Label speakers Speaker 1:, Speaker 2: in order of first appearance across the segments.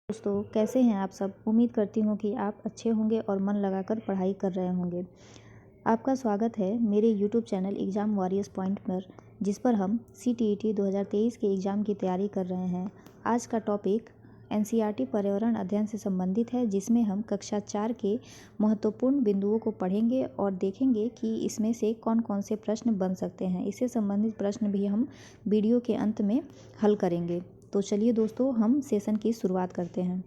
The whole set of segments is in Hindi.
Speaker 1: दोस्तों, कैसे हैं आप सब। उम्मीद करती हूँ कि आप अच्छे होंगे और मन लगाकर पढ़ाई कर रहे होंगे। आपका स्वागत है मेरे YouTube channel exam warriors point पर, जिस पर हम CTET 2023 के एग्ज़ाम की तैयारी कर रहे हैं। आज का टॉपिक NCERT पर्यावरण अध्ययन से संबंधित है, जिसमें हम कक्षा 4 के महत्वपूर्ण बिंदुओं को पढ़ेंगे और देखेंगे कि इसमें से कौन कौन से प्रश्न बन सकते हैं। इससे संबंधित प्रश्न भी हम वीडियो के अंत में हल करेंगे। तो चलिए दोस्तों, हम सेशन की शुरुआत करते हैं।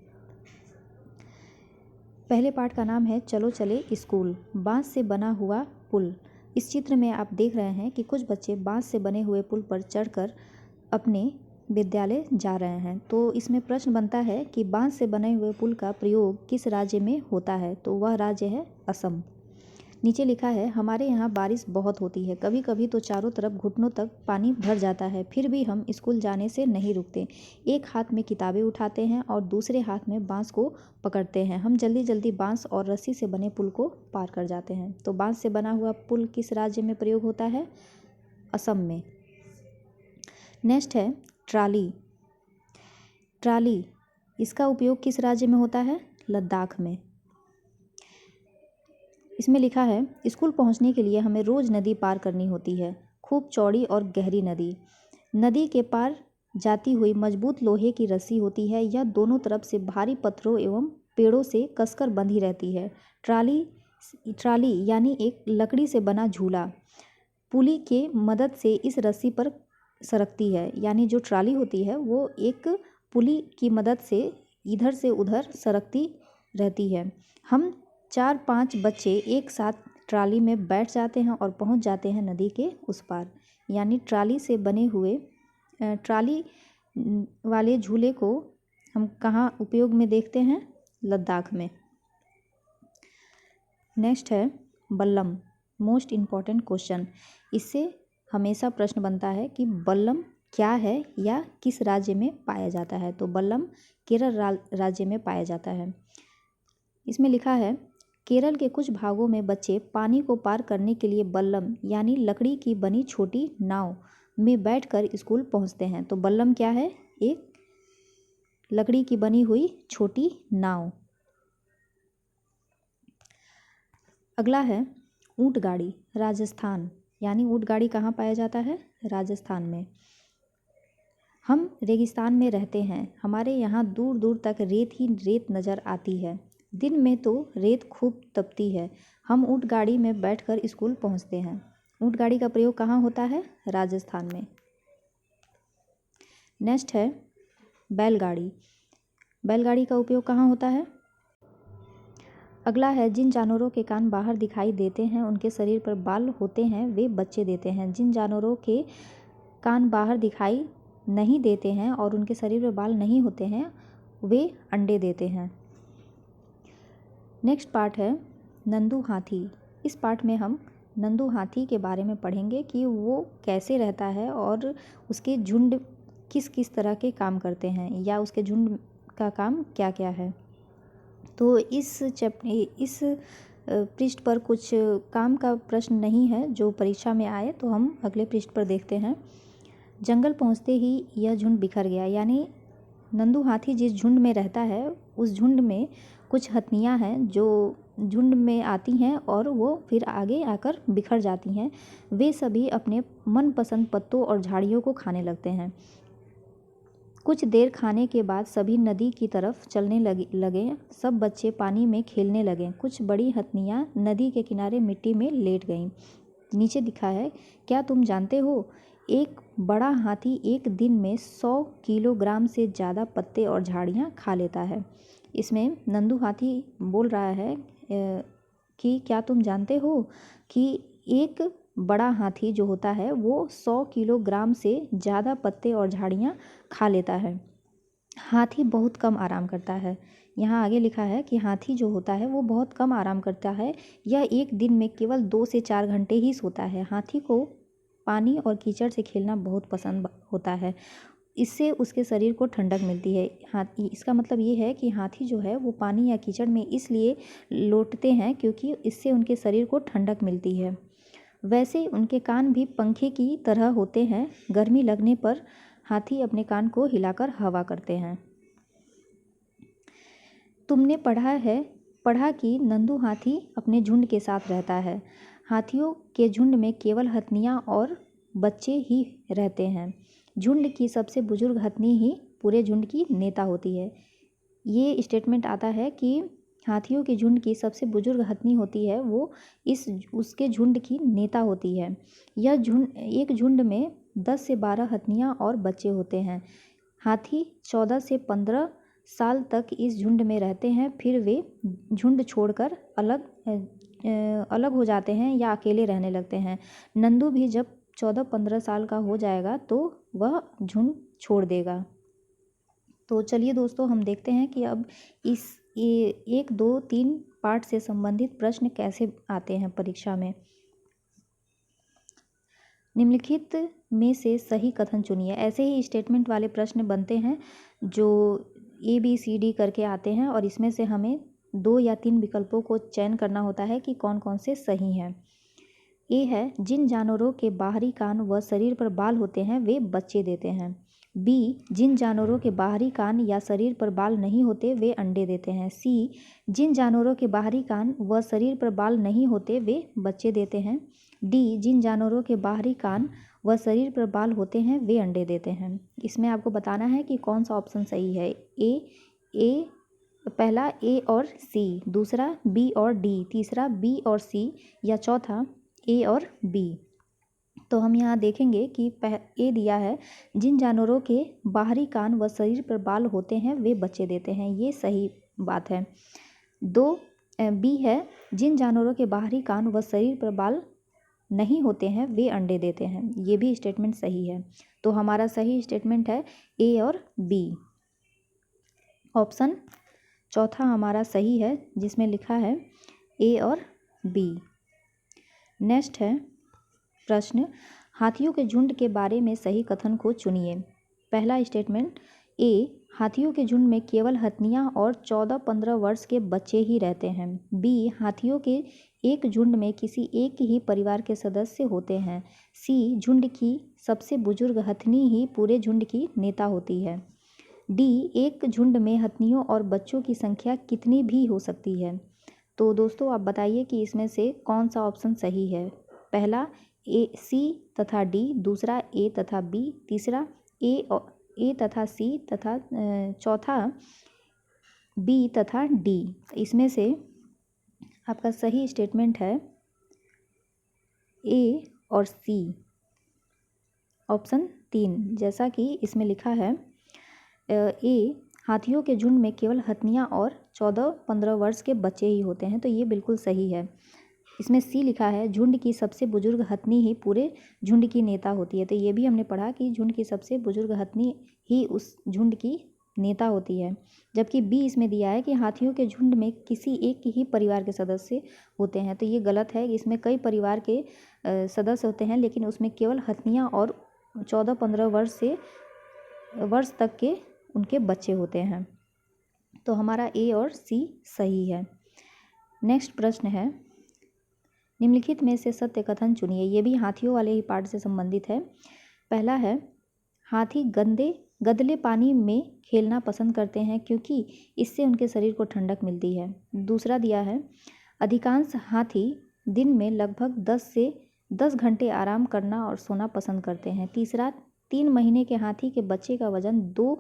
Speaker 1: पहले पाठ का नाम है चलो चले स्कूल। बांस से बना हुआ पुल। इस चित्र में आप देख रहे हैं कि कुछ बच्चे बांस से बने हुए पुल पर चढ़कर अपने विद्यालय जा रहे हैं। तो इसमें प्रश्न बनता है कि बांस से बने हुए पुल का प्रयोग किस राज्य में होता है। तो वह राज्य है असम। नीचे लिखा है हमारे यहाँ बारिश बहुत होती है, कभी कभी तो चारों तरफ घुटनों तक पानी भर जाता है, फिर भी हम स्कूल जाने से नहीं रुकते। एक हाथ में किताबें उठाते हैं और दूसरे हाथ में बांस को पकड़ते हैं। हम जल्दी जल्दी बांस और रस्सी से बने पुल को पार कर जाते हैं। तो बांस से बना हुआ पुल किस राज्य में प्रयोग होता है? असम में। नेक्स्ट है ट्राली। ट्राली, इसका उपयोग किस राज्य में होता है? लद्दाख में। इसमें लिखा है स्कूल पहुंचने के लिए हमें रोज़ नदी पार करनी होती है, खूब चौड़ी और गहरी नदी। नदी के पार जाती हुई मजबूत लोहे की रस्सी होती है। यह दोनों तरफ से भारी पत्थरों एवं पेड़ों से कसकर बंधी रहती है। ट्राली यानी एक लकड़ी से बना झूला पुली के मदद से इस रस्सी पर सरकती है। यानी जो ट्राली होती है वो एक पुली की मदद से इधर से उधर सरकती रहती है। हम 4-5 बच्चे एक साथ ट्राली में बैठ जाते हैं और पहुंच जाते हैं नदी के उस पार। यानी ट्राली से बने हुए ट्राली वाले झूले को हम कहाँ उपयोग में देखते हैं? लद्दाख में। नेक्स्ट है बल्लम। Most important question. इससे हमेशा प्रश्न बनता है कि बल्लम क्या है या किस राज्य में पाया जाता है। तो बल्लम केरल राज्य में पाया जाता है। इसमें लिखा है केरल के कुछ भागों में बच्चे पानी को पार करने के लिए बल्लम यानी लकड़ी की बनी छोटी नाव में बैठकर स्कूल पहुंचते हैं। तो बल्लम क्या है? एक लकड़ी की बनी हुई छोटी नाव। अगला है ऊंट गाड़ी। राजस्थान। यानी ऊंट गाड़ी कहाँ पाया जाता है? राजस्थान में। हम रेगिस्तान में रहते हैं, हमारे यहाँ दूर दूर तक रेत ही रेत नज़र आती है। दिन में तो रेत खूब तपती है। हम ऊंट गाड़ी में बैठकर स्कूल पहुँचते हैं। ऊंट गाड़ी का प्रयोग कहाँ होता है? राजस्थान में। नेक्स्ट है बैलगाड़ी। बैलगाड़ी का उपयोग कहाँ होता है? अगला है जिन जानवरों के कान बाहर दिखाई देते हैं, उनके शरीर पर बाल होते हैं, वे बच्चे देते हैं। जिन जानवरों के कान बाहर दिखाई नहीं देते हैं और उनके शरीर पर बाल नहीं होते हैं, वे अंडे देते हैं। नेक्स्ट पार्ट है नंदू हाथी। इस पार्ट में हम नंदू हाथी के बारे में पढ़ेंगे कि वो कैसे रहता है और उसके झुंड किस किस तरह के काम करते हैं या उसके झुंड का काम क्या क्या है। तो इस पृष्ठ पर कुछ काम का प्रश्न नहीं है जो परीक्षा में आए, तो हम अगले पृष्ठ पर देखते हैं। जंगल पहुंचते ही यह झुंड बिखर गया। यानी नंदू हाथी जिस झुंड में रहता है उस झुंड में कुछ हथनियाँ हैं जो झुंड में आती हैं और वो फिर आगे आकर बिखर जाती हैं। वे सभी अपने मनपसंद पत्तों और झाड़ियों को खाने लगते हैं। कुछ देर खाने के बाद सभी नदी की तरफ चलने लगे। सब बच्चे पानी में खेलने लगे। कुछ बड़ी हथनियाँ नदी के किनारे मिट्टी में लेट गईं। नीचे लिखा है क्या तुम जानते हो, एक बड़ा हाथी एक दिन में 100 किलोग्राम से ज़्यादा पत्ते और झाड़ियाँ खा लेता है। इसमें नंदू हाथी बोल रहा है कि क्या तुम जानते हो कि एक बड़ा हाथी जो होता है वो 100 किलोग्राम से ज़्यादा पत्ते और झाड़ियाँ खा लेता है। हाथी बहुत कम आराम करता है। यहाँ आगे लिखा है कि हाथी जो होता है वो बहुत कम आराम करता है। यह एक दिन में केवल 2 से 4 घंटे ही सोता है। हाथी को पानी और कीचड़ से खेलना बहुत पसंद होता है। इससे उसके शरीर को ठंडक मिलती है। इसका मतलब ये है कि हाथी जो है वो पानी या कीचड़ में इसलिए लौटते हैं क्योंकि इससे उनके शरीर को ठंडक मिलती है। वैसे उनके कान भी पंखे की तरह होते हैं। गर्मी लगने पर हाथी अपने कान को हिलाकर हवा करते हैं। तुमने पढ़ा कि नंदू हाथी अपने झुंड के साथ रहता है। हाथियों के झुंड में केवल हथनियाँ और बच्चे ही रहते हैं। झुंड की सबसे बुजुर्ग हथनी ही पूरे झुंड की नेता होती है। ये स्टेटमेंट आता है कि हाथियों के झुंड की सबसे बुजुर्ग हथनी होती है, वो उसके झुंड की नेता होती है। एक झुंड में 10 से 12 हथनियाँ और बच्चे होते हैं। हाथी 14 से 15 साल तक इस झुंड में रहते हैं, फिर वे झुंड छोड़कर अलग हो जाते हैं या अकेले रहने लगते हैं। नंदू भी जब 14-15 साल का हो जाएगा तो वह झुंड छोड़ देगा। तो चलिए दोस्तों, हम देखते हैं कि अब इस 1, 2, 3 पार्ट से संबंधित प्रश्न कैसे आते हैं परीक्षा में। निम्नलिखित में से सही कथन चुनिए। ऐसे ही स्टेटमेंट वाले प्रश्न बनते हैं जो ABCD करके आते हैं और इसमें से हमें 2 या 3 विकल्पों को चयन करना होता है कि कौन कौन से सही हैं। ए है, जिन जानवरों के बाहरी कान व शरीर पर बाल होते हैं वे बच्चे देते हैं। बी, जिन जानवरों के बाहरी कान या शरीर पर बाल नहीं होते वे अंडे देते हैं। सी, जिन जानवरों के बाहरी कान व शरीर पर बाल नहीं होते वे बच्चे देते हैं। डी, जिन जानवरों के बाहरी कान व शरीर पर बाल होते हैं वे अंडे देते हैं। इसमें आपको बताना है कि कौन सा ऑप्शन सही है। पहला ए और सी, दूसरा बी और डी, तीसरा बी और सी या चौथा ए और बी। तो हम यहाँ देखेंगे कि ए दिया है, जिन जानवरों के बाहरी कान व शरीर पर बाल होते हैं वे बच्चे देते हैं, ये सही बात है। बी है, जिन जानवरों के बाहरी कान व शरीर पर बाल नहीं होते हैं वे अंडे देते हैं, ये भी स्टेटमेंट सही है। तो हमारा सही स्टेटमेंट है ए और बी। ऑप्शन चौथा हमारा सही है, जिसमें लिखा है ए और बी। नेक्स्ट है प्रश्न, हाथियों के झुंड के बारे में सही कथन को चुनिए। पहला स्टेटमेंट, ए, हाथियों के झुंड में केवल हथनियाँ और 14-15 वर्ष के बच्चे ही रहते हैं। बी, हाथियों के एक झुंड में किसी एक ही परिवार के सदस्य होते हैं। सी, झुंड की सबसे बुजुर्ग हथनी ही पूरे झुंड की नेता होती है। डी, एक झुंड में हथनियों और बच्चों की संख्या कितनी भी हो सकती है। तो दोस्तों आप बताइए कि इसमें से कौन सा ऑप्शन सही है। पहला सी तथा डी, दूसरा ए तथा बी, तीसरा ए तथा सी तथा चौथा बी तथा डी। इसमें से आपका सही स्टेटमेंट है ए और सी, ऑप्शन 3। जैसा कि इसमें लिखा है ए, हाथियों के झुंड में केवल हथनियाँ और 14-15 वर्ष के बच्चे ही होते हैं, तो ये बिल्कुल सही है। इसमें सी लिखा है, झुंड की सबसे बुजुर्ग हथनी ही पूरे झुंड की नेता होती है, तो ये भी हमने पढ़ा कि झुंड की सबसे बुजुर्ग हथनी ही उस झुंड की नेता होती है। जबकि बी इसमें दिया है कि हाथियों के झुंड में किसी एक ही परिवार के सदस्य होते हैं, तो ये गलत है। इसमें कई परिवार के सदस्य होते हैं, लेकिन उसमें केवल हथनियाँ और 14-15 वर्ष तक के उनके बच्चे होते हैं। तो हमारा ए और सी सही है। नेक्स्ट प्रश्न है, निम्नलिखित में से सत्य कथन चुनिए। ये भी हाथियों वाले ही पार्ट से संबंधित है। पहला है, हाथी गदले पानी में खेलना पसंद करते हैं क्योंकि इससे उनके शरीर को ठंडक मिलती है। दूसरा दिया है, अधिकांश हाथी दिन में लगभग 10 घंटे आराम करना और सोना पसंद करते हैं। तीसरा, 3 महीने के हाथी के बच्चे का वजन 2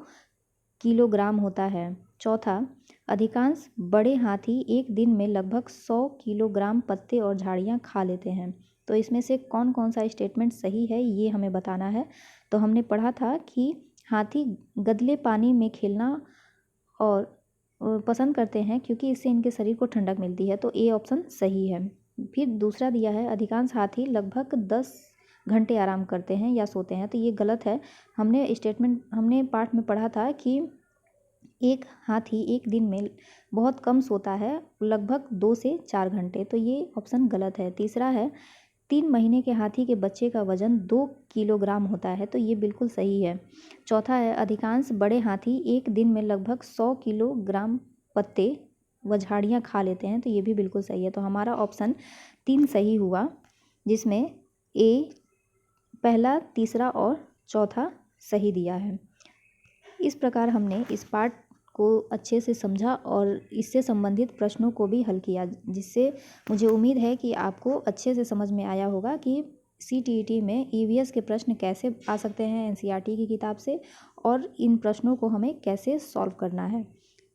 Speaker 1: किलोग्राम होता है। चौथा, अधिकांश बड़े हाथी एक दिन में लगभग 100 किलोग्राम पत्ते और झाड़ियाँ खा लेते हैं। तो इसमें से कौन कौन सा स्टेटमेंट सही है ये हमें बताना है। तो हमने पढ़ा था कि हाथी गदले पानी में खेलना और पसंद करते हैं क्योंकि इससे इनके शरीर को ठंडक मिलती है, तो ए ऑप्शन सही है। फिर दूसरा दिया है, अधिकांश हाथी लगभग 10 घंटे आराम करते हैं या सोते हैं, तो ये गलत है। हमने पाठ में पढ़ा था कि एक हाथी एक दिन में बहुत कम सोता है, लगभग 2 से 4 घंटे, तो ये ऑप्शन गलत है। तीसरा है, 3 महीने के हाथी के बच्चे का वजन 2 किलोग्राम होता है, तो ये बिल्कुल सही है। चौथा है, अधिकांश बड़े हाथी एक दिन में लगभग 100 किलोग्राम पत्ते व झाड़ियाँ खा लेते हैं, तो ये भी बिल्कुल सही है। तो हमारा ऑप्शन 3 सही हुआ, जिसमें ए पहला, तीसरा और चौथा सही दिया है। इस प्रकार हमने इस पार्ट को अच्छे से समझा और इससे संबंधित प्रश्नों को भी हल किया, जिससे मुझे उम्मीद है कि आपको अच्छे से समझ में आया होगा कि CTET में EVS के प्रश्न कैसे आ सकते हैं NCERT की किताब से और इन प्रश्नों को हमें कैसे सॉल्व करना है।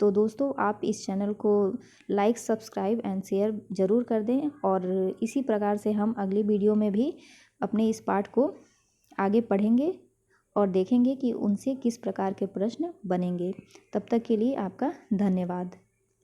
Speaker 1: तो दोस्तों, आप इस चैनल को लाइक, सब्सक्राइब एंड शेयर ज़रूर कर दें और इसी प्रकार से हम अगली वीडियो में भी अपने इस पाठ को आगे पढ़ेंगे और देखेंगे कि उनसे किस प्रकार के प्रश्न बनेंगे। तब तक के लिए आपका धन्यवाद।